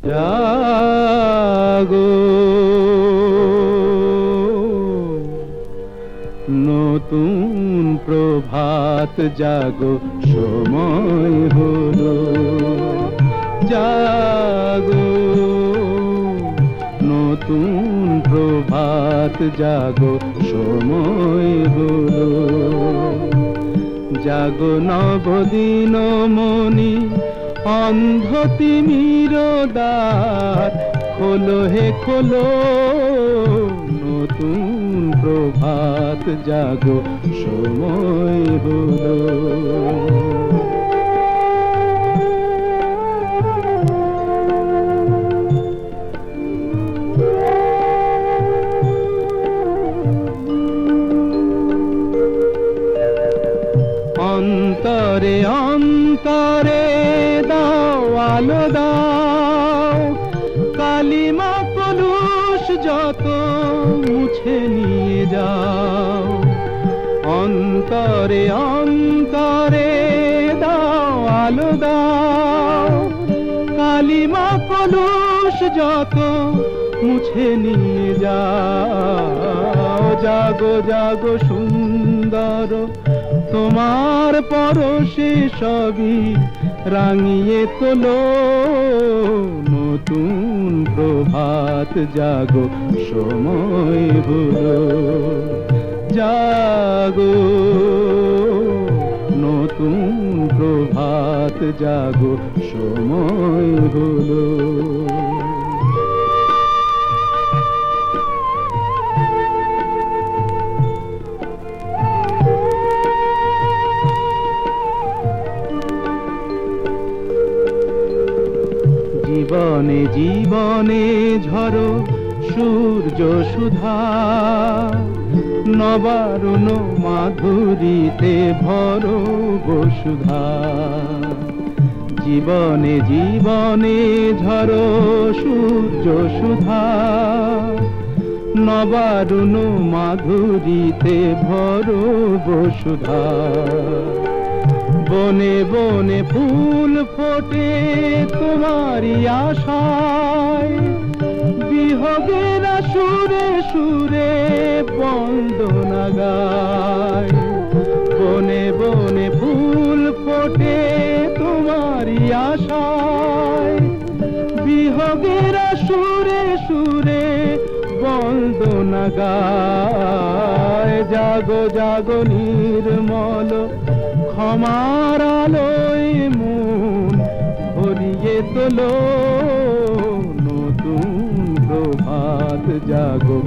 জাগো নতুন প্রভাত জাগো, সময় হলো। জাগো নতুন প্রভাত জাগো, সময় হলো। জাগো নবদিন মনি, অন্ধ তিমির দ্বার খোলো হে খোলো। নতুন প্রভাত জাগো, সময় হলো। অন্তরে অন্তরে দাও আলো দাও, কালিমা কলুষ যত মুছে নিয়ে যাও। অন্তরে অন্তরে দাও আলো দাও, কালিমা কলুষ যত মুছে নিয়ে যাও। জাগো জাগো সুন্দর, তোমার পরশে সবই রাঙিয়ে তোলো। নতুন প্রভাত জাগো, সময় হলো। জাগো নতুন প্রভাত জাগো, সময় হলো। জীবনে জীবনে ঝরো সূর্য সুধা, নবারুণ মাধুরীতে ভরো বসুধা। জীবনে জীবনে ঝরো সূর্য সুধা, নবারুণ মাধুরীতে ভরো বসুধা। বনে বনে ফুল ফোটে তোমারি আশায়, বিহগের সুরে সুরে বন্দনা গায়। বনে বনে ফুল ফোটে তোমারি আশায়, বিহগের সুরে সুরে বন্দনা গায়। জাগো জাগো নির্মল ক্ষমার আলোয় মন ভরিয়ে তোলো। নতুন প্রভাত জাগো,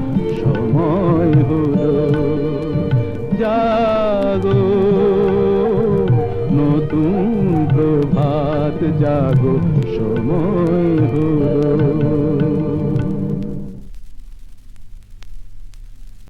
সময় হলো। জাগো নতুন প্রভাত জাগো, সময়